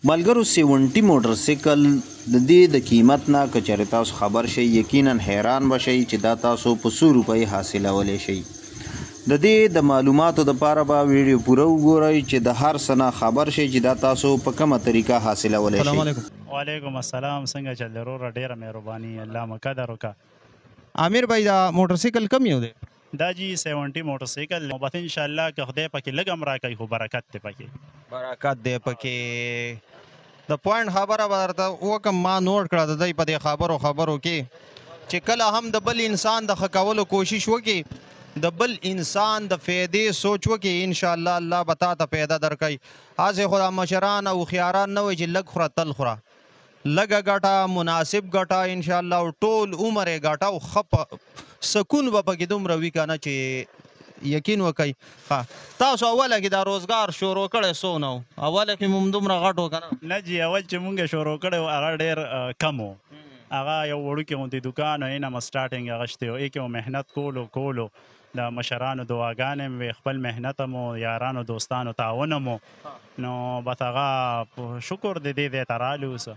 ملګرو 70 موټرسایکل د دې د قیمت نه که چېرې تاسو خبر شئ یقینا حیران به شئ چې دا تاسو په څو روپۍ حاصلولی شئ. د دې د معلوماتو دپاره به ویډیو پوره وګورئ چې د هر څه نه خبر شئ چې دا تاسو په کومه طریقه حاصلولی شئ. وعلیکم السلام. څنګه چل دی وروره؟ ډېره مهرباني، الله مو قدر وکړه. عامر بھائی دا موټرسایکل کم یو دی؟ دا جی 70 موټرسایکل نوبت انشاءالله که خدای پکې لږ هم راکوي خو برکت دی پکې. برکت دی پکې. د پوینټ خبره به درته وکړم، ما نوټ کړه د دوی په دې خبرو کې چې کله هم د بل انسان د ښه کولو کوشش وکړي، د بل انسان د فایدې سوچ وکړي، انشاءالله الله به تا ته پیدا درکوي. هسې خو دا مشران او هوښیاران نه وایي چې لږ خوره تل خوره، لږه ګټه مناسب ګټه انشاءالله او ټول عمر یې ګټه او ښه سکون به پکې دومره وي که نه چې یقین وکئ. تاسو اوله کې دا روزګار شروع کړی څونه و؟ اوله کې مو دومره غټ و که نه؟ نه جی، اول چې مونږ شروع کړی و هغه ډېر کم و. هغه یو وړوکی غوندې دوکان و، اینه مو سټارټینګ هغه شتی و. ایکې مو محنت کولو د مشرانو دعاګانې مې وې، خپل محنت مو، یارانو دوستانو تعاون مو، نو بس هغه شکر د دې ځای ته رالو اوسه.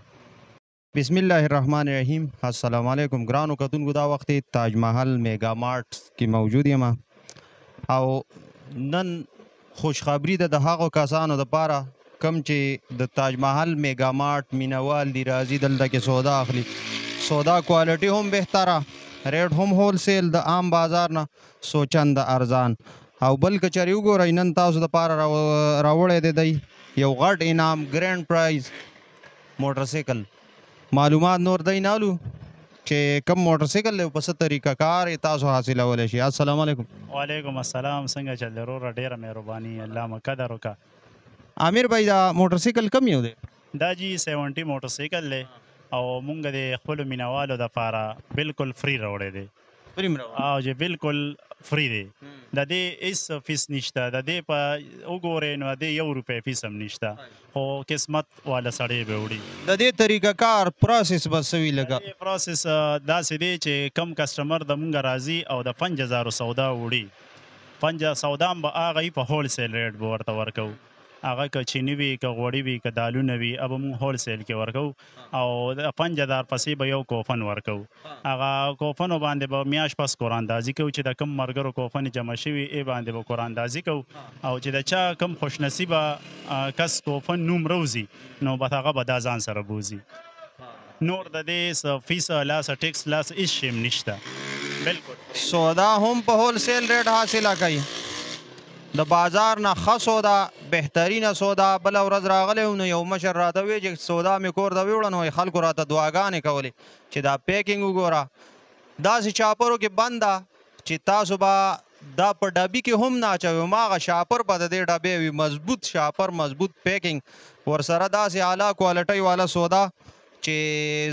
بسم الله الرحمن الرحیم. السلام علیکم ګرانو کتونکو. دا وخت تاج محل میگا مارټ کې موجود یم او نن خوشخبری ده د هغو کسانو دپاره کم چې د تاج محل میگا مارټ مینوال دي، راځي دلته کې سودا اخلي. سودا کوالټي هم بهتره، ریټ هم هول سیل، د عام بازار نه څو چنده ارزان. او بل که چېرې وګورئ نن تاسو دپاره راوړی دی دی یو غټ انعام، ګرینډ پرایز موټرسایکل. معلومات نور دی نه الو چې کم موټرسایکل دی په څه طریقه کار یې تاسو حاصلولی شي. السلام علیکم. وعلیکم السلام. څنګه چل دی وروره؟ ډېره مهرباني، الله مو قدر وکړه. عامر بھائی دا موټرسایکل کم یو دی؟ دا جی 70 موټرسایکل دی او مونږ د خپلو مینوالو دپاره بالکل فری راوړی دی. فری م راوړی؟ او چې بالکل فری دی. د دې هېڅ فیس نشته، د دې په وګورئ نو د دې 1 روپۍ فیس هم نشته، خو قسمت والا سړی به وړي. د دې طریقه کار پروسس به څه وي؟ لږه پروسس داسې دی چې کم کسټمر د مونږ راځي او د 5000 سودا وړي، 50 سودا هم به هغه په هول سیل ریټ به ورته ورکوو. هغه که چینی وي، که غوړي وي، که دالونه وي، هغه به مونږ هول سیل کې ورکوو او د 5000 پسې به یو کوپن ورکوو. هغه کوپنو باندې به میاشت پس قراندازي کوو چې د کم ملګرو کوپن جمع شوي ای باندې به قراندازي کوو او چې د چا کم خوشنصیبه کس کوپن نوم روزي نو بس هغه به دا ځان سره بوزي. نور د دې څه فیس لاس ټیکس لاس هېڅ شی هم نشته. بالکل سودا هم په هول سیل ریټ حاصله کوي، د بازار نه ښه سودا، بهترینه سودا. بله ورځ راغلی نو یو مشر راته وی چې سودا مې کور ته ویوړه نو خلکو راته دعاګانې کولې چې دا پیکینګ وګوره. داسې چاپرو کې بند ده چې تاسو به دا په ډبي کې هم نه اچوئ، هماغه شاپر به د دې ډبې وي، مضبوط شاپر، مضبوط پیکینګ، ورسره داسې اعلی کوالټۍ والا سودا چې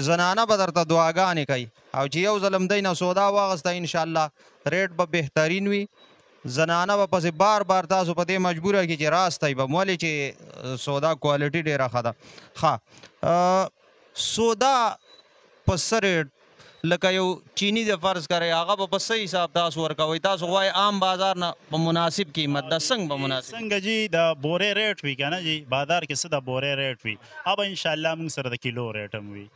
زنانه به درته دعاګانې کوي. او چې یو ځل هم دی نه سودا واخیسته انشاءالله ریټ به بهترین وي. زنانه به پسې بار بار تاسو په دې مجبوره کړي چې راستئ به ولې چې سودا کوالټي ډېره ښه ده. ښه سودا په څه ریټ؟ لکه یو چینی د فرض کوئ هغه به په څه حساب تاسو ورکوئ؟ تاسو غواړئ عام بازار نه په مناسب قیمت، دا څنګه به مناسب؟ څنګه جی د بورې ریټ وي که نه جی، بازار کې څه د بورې ریټ وي، هغه به انشاءالله موږ سره د کیلو ریټ هم وي.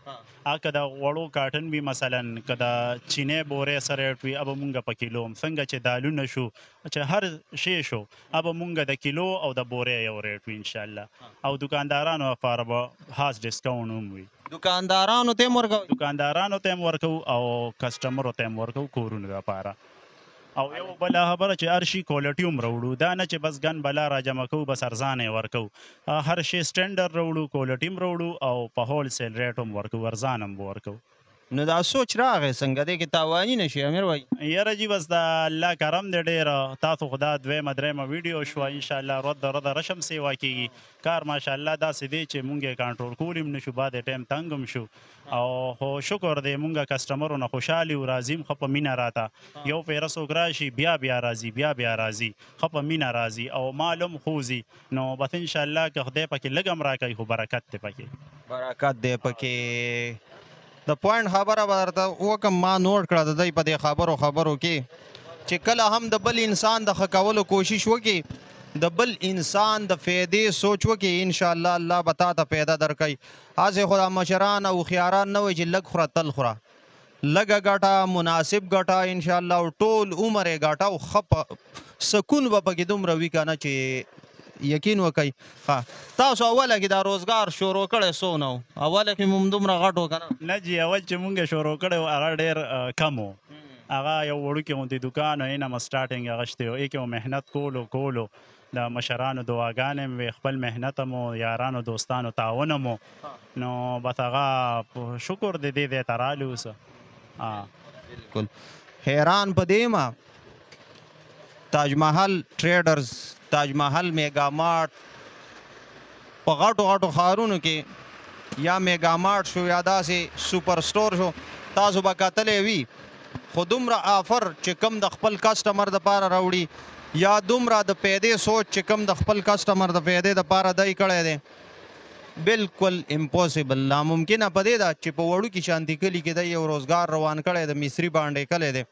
هغه که د غوړو کاټن وي مثلا، که د چینې بورې څه ریټ وي هغه به موږ په کیلو هم، څنګه چې دالونه شو، چې هر شی شو، هغه به موږ د کیلو او د بورې یو ریټ وي انشاءالله. او دکاندارانو لپاره به خاص ډسکاونټ هم وي. دکاندارانو ته هم ورکوئ؟ دکاندارانو ته هم ورکوو او کسټمرو ته هم ورکوو کورونو لپاره. او یو بله خبره چې هر شي کوالټي هم راوړو، دا نه چې بس ګن بلا را جمع کوو بس ارزانه یې ورکوو. هر شی سټنډرډ راوړو، کوالټي هم راوړو او په هول سیل ریټ هم ورکوو، ارزان هم به ورکوو. نو دا سوچ راغی څنګه دی کې تاواني نه شي امیر بھائی؟ یاره جی بس د الله کرم دی ډېر. تاسو خو دا دویمه درېیمه ویډیو شوه، انشاءالله رده رشم سیوا کېږي. کار ماشاءالله داسې دی چې مونږ یې کنټرول کولی هم نه شو، بعد ټایم تنګ هم شو. او خو شکر دی مونږ کسټمرو نه خوشحال یو، راځي هم ښه په مینه راته. یو پیره څوک راشي بیا راځي، بیا راځي، ښه په مینه راځي او مال هم خوځي. نو بس انشاءالله که خدای پکې لږ هم راکوي خو برکت دی پکې. برکت دی پکې. د پوینټ خبره به درته وکړم، ما نوټ کړه د دوی په دې خبرو کې چې کله هم د بل انسان د ښه کولو کوشش وکړي، د بل انسان د فایدې سوچ وکړي ان شاء الله الله به تا ته پیدا درکوي. هسې خو دا مشران او هوښیاران نه وایي چې لږ خوره تل خوره، لږه ګټه مناسب ګټه ان شاء الله او ټول عمر یې ګټه او ښه په سکون به پکې دومره وي که نه چې یقین وکړئ. تاسو اوله کې دا روزګار شروع کړی څونه و؟ اوله کې مو دومره غټ و که نه؟ نه جي اول چې مونږ شروع کړی و هغه ډېر کم و. هغه یو وړوکی غوندې دوکان و، اینه مو سټارټینګ هغشتې و، ایکې مو محنت کولو د مشرانو دعاګانې مې وې، خپل محنت مو یارانو دوستانو تعاون مو، نو بس هغه شکر د دې ځای ته رالو اوسه. بالکل حیران په دې ما تاج محل ټریډرز، تاج محل میگا مارټ په غټو غټو ښارونو کې یا میگا مارټ شو یا داسې سوپر سټور شو، تاسو به کتلی وي خو دومره آفر چې کم د خپل کسټمر دپاره راوړي یا دومره د پیدې سوچ چې کم د خپل کسټمر د پیدې دپاره دی کړی دی، بالکل امپوسیبل ناممکنه په دې ده چې په وړوکي شانتي کلي کې دی یو روزګار روان کړی د مصري باندې کلی دی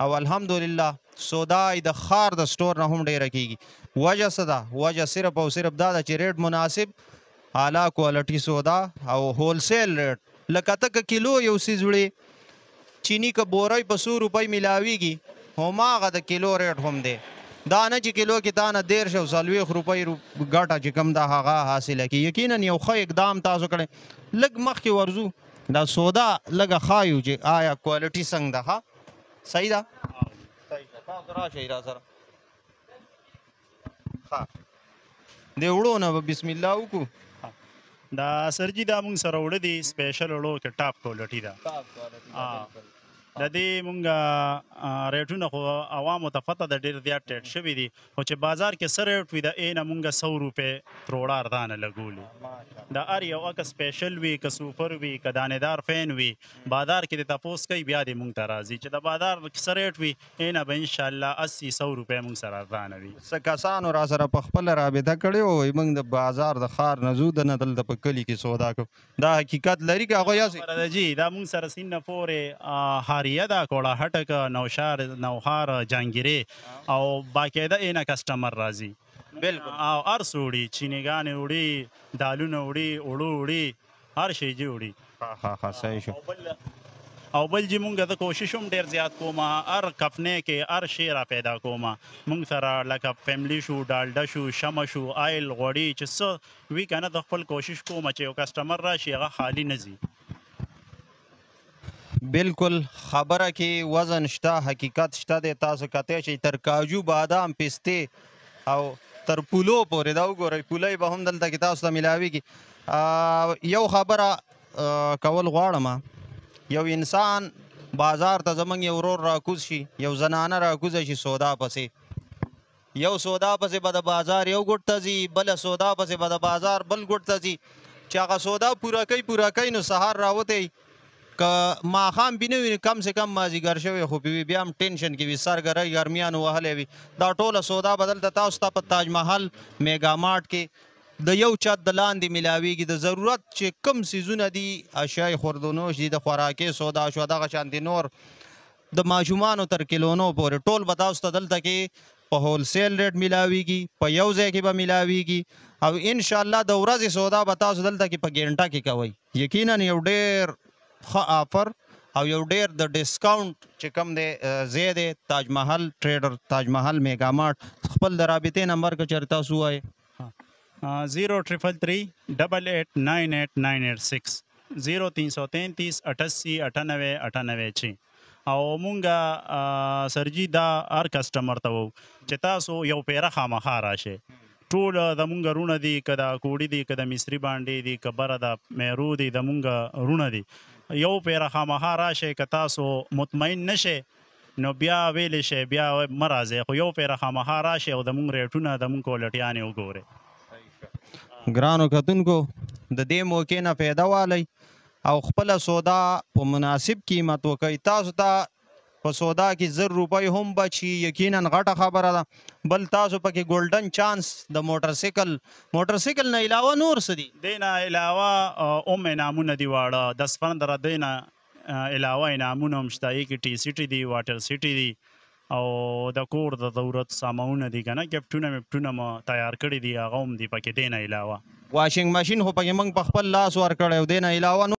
او الحمدلله سودا د ښار د سټور نه هم ډیره کیږي. وجه څه ده؟ وجه صرف او صرف دا ده چې ریټ مناسب، اعلی کوالټي سودا او هولسیل ریټ. لکه ته که کیلو یو څیز وړې چینی که بورۍ په 100 روپۍ میلاویږي هماغه د کیلو ریټ هم دی، دا نه چې کیلو کې تا نه 13 او 40 روپۍ ګټه چې کم ده هغه حاصله کړي. یقینا یو ښه اقدام تاسو کړی. لږ مخکې ورځو دا سودا لږه ښایو چې آیا کوالټي څنګه ده. ښه صحیح ده؟ تاسو راشئ را سره. ښه د وړو نه به بسم الله وکړو. دا سرجي دا مونږ سره وړه دي سپیشل وړو کې ټاپ کوالټي ده. د دې مونږ ریټونه خو عوامو ته پته ده ډېر زیات ټیټ شوي دي، خو چې بازار کې څه ریټ وي د ای نه مونږ 100 روپۍ تروړه اردانه لګولي. د هر یو که سپیشل وي که سوپر وي که دانېدار فین وي بازار کې د تپوس کوي بیا دې مونږ ته راځي چې د بازار څه ریټ وي ای نه به انشاءالله 80-100 روپۍ مونږ سره اردانه وي. څه کسانو را سره په خپله رابطه کړې وه مونږ د بازار د ښار نه ځو دنه دلته په کلي کې سودا کوو، دا حقیقت لري که هغوی هسې جي دا مونږ سره سیند نه پورې هاریه ده، کوړه هټک، نوشار، نوښار، جانګیرې او باقاعده اینه کسټمر راځي. بالکل او هر څه وړي، چینیګانې وړي، دالونه وړي، اوړه وړي، هر شی جي وړي. ها صحیح شو. او بل جي مونږ د کوشش هم ډېر زیات کوم، هر کفنې کې هر شی را پیدا کوم. مونږ سره لکه فیملی شو، ډالډه شو، شمه شو، آیل غوړي چې څه وي که نه د خپل کوشش کوم چې یو کسټمر راشي هغه خالي نه ځي. بالکل خبره کې وزن شته، حقیقت شته دی. تاسو کتی شئ تر کاجو، بادام، پستې او تر پولو پورې دا وګورئ، پولۍ به هم دلته کې تاسو ته میلاویږي. یو خبره کول غواړم، یو انسان بازار ته زمونږ یو ورور راکوز شي، یو زنانه راکوزه شي سودا پسې، یو سودا پسې به د بازار یو ګوټ ته ځي، بله سودا پسې به د بازار بل ګوټ ته ځي، چې هغه سودا پوره کوي نو سهار راوتی که ماښام بې نه وي کم سے کم مازدیګر شوی خو پې وي بیا هم ټینشن کې وي، سر ګرۍ ګرمیانو وهلی وي. دا ټوله سودا به دلته تاسو ته په تاج محل میگا مارټ کې د یو چت د لاندې میلاویږي. د ضرورت چې کم څیزونه دي، اشیای خوردونوش دي، د خوراکي سودا شو، دغه شانتې نور د ماشومانو تر کلونو پورې ټول به تاسو ته دلته کې په هولسیل ریټ میلاویږي، په یو ځای کې به میلاویږي او انشاءالله د ورځې سودا به تاسو دلته کې په ګینټه کې کوئ. یقینا یو ډېر ښه آفر او یو ډېر د ډسکاونټ چې کوم دی ځای دی تاج محل ټریډر، تاج محل میگا مارټ. خپل د رابطې نمبر که چېرې تاسو ووایئ. 0333 0333 88 98 98 او مونږه سرجي دا هر کسټمر ته وو چې تاسو یو پیره خامخا راشئ. ټول د مونږ رونه دي، که د کوړي دي، که د مصري باندې دي، که بره د میرو دي، د مونږ رونه دي. یو پیره خامخا راشئ، که تاسو مطمئن نشئ نو بیا ویلی شئ بیا مه راځئ، خو یو پیره خامخا راشئ او د مونږ ریټونه د مونږ کوالټیانې وګورئ. ګرانو کتونکو د دې موقع نه فایده والی او خپله سودا په مناسب قیمت وکئ. تاسو ته په سودا کې 100 روپۍ هم بچي، یقینا غټه خبره ده. بل تاسو پکې ګولډن چانس د موټرسایکل نه علاوه نور څه دي؟ دې نه علاوه هم انعامونه دي واړه 10-15 دې نه علاوه انعامونه هم شته. یې کې ټي سیټي دي، واټر سیټي دي او د کور د ضرورت سامانونه دي که نه ګفټونه مفټونه مو تیار کړي دي هغه هم دي پکې دې نه علاوه واشنګ ماشین خو پکې موږ په خپل لاس ورکړی او دې نه علاوه